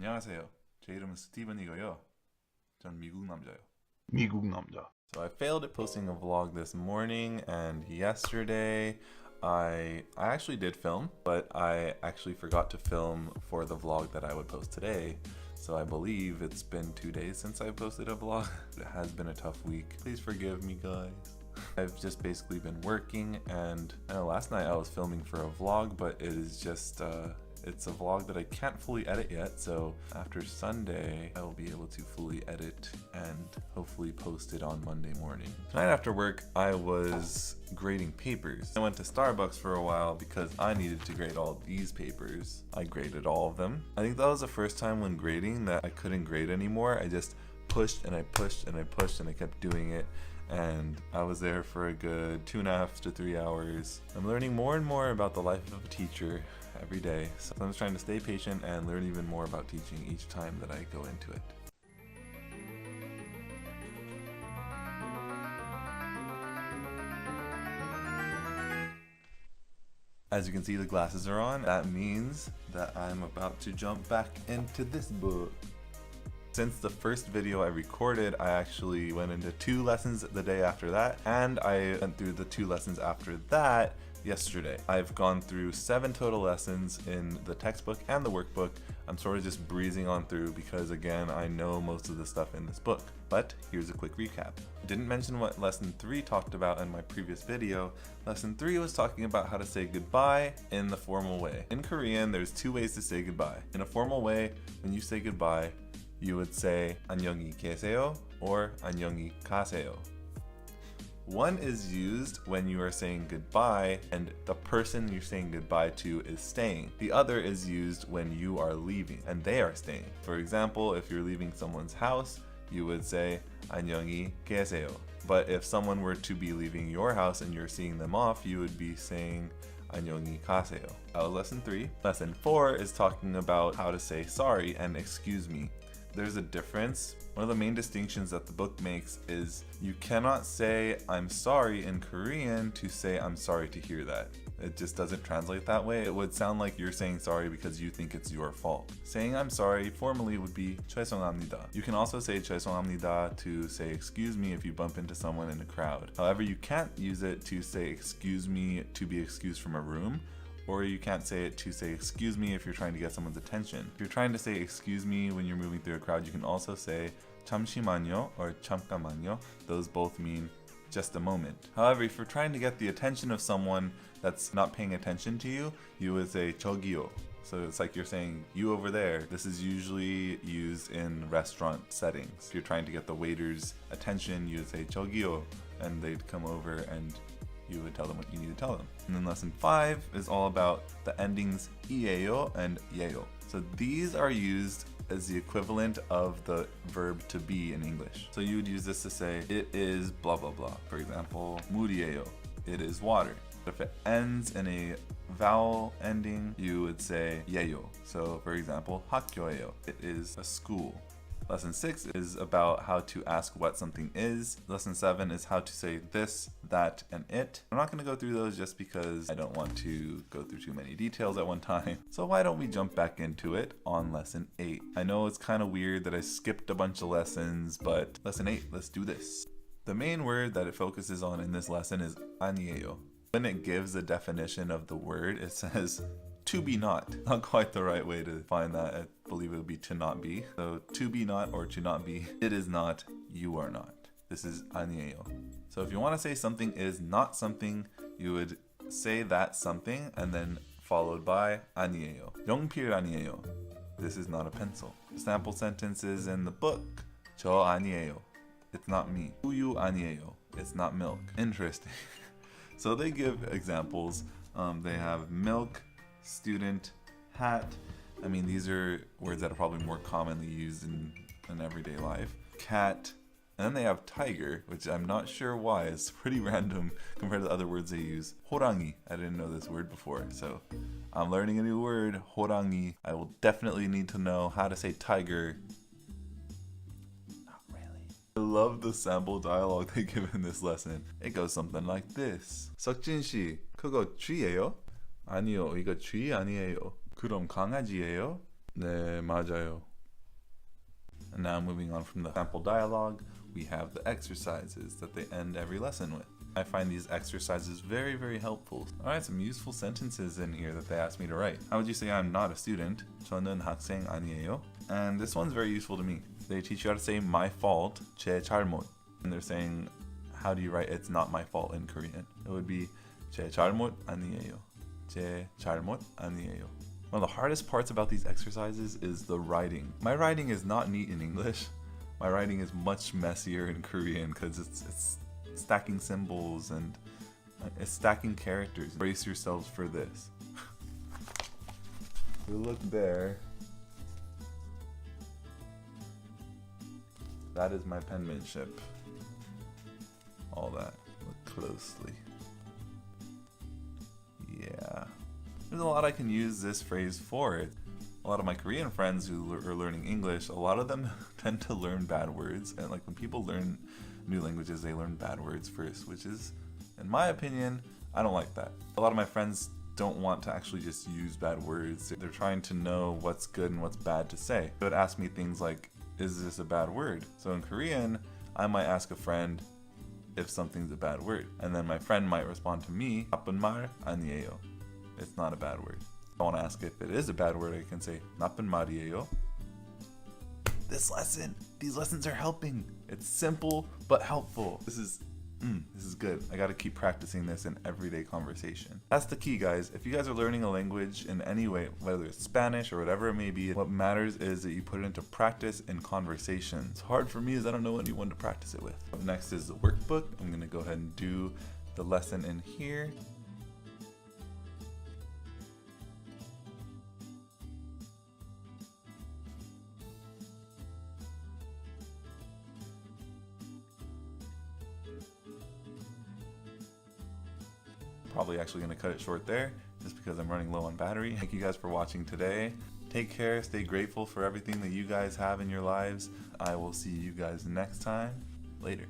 안녕하세요. 제 이름은 스티븐이고요. 전 미국 남자요. 미국 남자. So I failed at posting a vlog this morning and yesterday. I actually did film, but I actually forgot to film for the vlog that I would post today. So I believe it's been 2 days since I posted a vlog. It has been a tough week. Please forgive me, guys. I've just basically been working, and I know last night I was filming for a vlog, but it is just it's a vlog that I can't fully edit yet, so after Sunday I will be able to fully edit and hopefully post it on Monday morning. Tonight after work I was grading papers. I went to Starbucks for a while because I needed to grade all these papers. I graded all of them. I think that was the first time when grading that I couldn't grade anymore. I just pushed and I pushed and I pushed and I kept doing it. And I was there for a good 2.5 to 3 hours. I'm learning more and more about the life of a teacher every day. So I'm just trying to stay patient and learn even more about teaching each time that I go into it. As you can see, the glasses are on. That means that I'm about to jump back into this book. Since the first video I recorded, I actually went into 2 lessons the day after that, and I went through the 2 lessons after that yesterday. I've gone through 7 total lessons in the textbook and the workbook. I'm sort of just breezing on through because, again, I know most of the stuff in this book. But here's a quick recap. I didn't mention what lesson 3 talked about in my previous video. Lesson 3 was talking about how to say goodbye in the formal way. In Korean, there's 2 ways to say goodbye. In a formal way, when you say goodbye, you would say 안녕히 계세요 or 안녕히 가세요. One is used when you are saying goodbye and the person you're saying goodbye to is staying. The other is used when you are leaving and they are staying. For example, if you're leaving someone's house, you would say 안녕히 계세요. But if someone were to be leaving your house and you're seeing them off, you would be saying 안녕히 가세요. That was lesson 3. Lesson 4 is talking about how to say sorry and excuse me. There's a difference. One of the main distinctions that the book makes is you cannot say I'm sorry in Korean to say I'm sorry to hear that. It just doesn't translate that way. It would sound like you're saying sorry because you think it's your fault. Saying I'm sorry formally would be 죄송합니다. You can also say 죄송합니다 to say excuse me if you bump into someone in a crowd. However, you can't use it to say excuse me to be excused from a room. Or you can't say it to say excuse me if you're trying to get someone's attention. If you're trying to say excuse me when you're moving through a crowd, you can also say 잠시만요 or 잠깐만요. Those both mean just a moment. However, if you're trying to get the attention of someone that's not paying attention to you, you would say 저기요. So it's like you're saying you over there. This is usually used in restaurant settings. If you're trying to get the waiter's attention, you would say 저기요, and they'd come over and you would tell them what you need to tell them. And then lesson 5 is all about the endings 이에요 and 예요. So these are used as the equivalent of the verb to be in English. So you would use this to say it is blah blah blah. For example, 물이에요. It is water. If it ends in a vowel ending, you would say 예요. So for example, hak-gyo-yeh-yo. It is a school. Lesson 6 is about how to ask what something is. Lesson 7 is how to say this, that, and it. I'm not going to go through those just because I don't want to go through too many details at one time. So why don't we jump back into it on lesson 8. I know it's kind of weird that I skipped a bunch of lessons, but lesson 8, let's do this. The main word that it focuses on in this lesson is 아니에요. When it gives a definition of the word, it says to be not. Not quite the right way to find that. I believe it would be to not be. So to be not or to not be. It is not, you are not. This is 아니에요. So if you want to say something is not something, you would say that something and then followed by 아니에요. 연필 아니에요. This is not a pencil. Sample sentences in the book. 저 아니에요. It's not me. 우유 아니에요. It's not milk. Interesting. So they give examples. They have milk, student, hat. I mean, these are words that are probably more commonly used in everyday life. Cat, and then they have tiger, which I'm not sure why. It's pretty random compared to the other words they use. 호랑이, I didn't know this word before, so I'm learning a new word, 호랑이. I will definitely need to know how to say tiger. Not really. I love the sample dialogue they give in this lesson. It goes something like this. 석진 씨, 그거 쥐예요? 아니요, 이거 쥐 아니에요. 그럼 강아지예요? 네, 맞아요. And now moving on from the sample dialogue, we have the exercises that they end every lesson with. I find these exercises very, very helpful. Alright, some useful sentences in here that they asked me to write. How would you say I'm not a student? 저는 학생 아니에요. And this one's very useful to me. They teach you how to say my fault, 제 잘못. And they're saying, how do you write it's not my fault in Korean? It would be 제 잘못 아니에요. 제 잘못 아니에요. One of the hardest parts about these exercises is the writing. My writing is not neat in English. My writing is much messier in Korean because it's stacking symbols and it's stacking characters. Brace yourselves for this. You look there. That is my penmanship. All that. Look closely. Yeah. There's a lot I can use this phrase for. A lot of my Korean friends who are learning English, a lot of them tend to learn bad words. And like when people learn new languages, they learn bad words first, which is, in my opinion, I don't like that. A lot of my friends don't want to actually just use bad words. They're trying to know what's good and what's bad to say. They would ask me things like, is this a bad word? So in Korean, I might ask a friend if something's a bad word. And then my friend might respond to me, 나쁜 말 아니에요. It's not a bad word. If I want to ask if it is a bad word, I can say 나쁜 말이에요. These lessons are helping. It's simple but helpful. This is good. I gotta keep practicing this in everyday conversation. That's the key, guys. If you guys are learning a language in any way, whether it's Spanish or whatever it may be, what matters is that you put it into practice in conversation. It's hard for me is I don't know anyone to practice it with. Up next is the workbook. I'm gonna go ahead and do the lesson in here. Probably actually going to cut it short there just because I'm running low on battery. Thank you guys for watching today. Take care, stay grateful for everything that you guys have in your lives. I will see you guys next time. Later.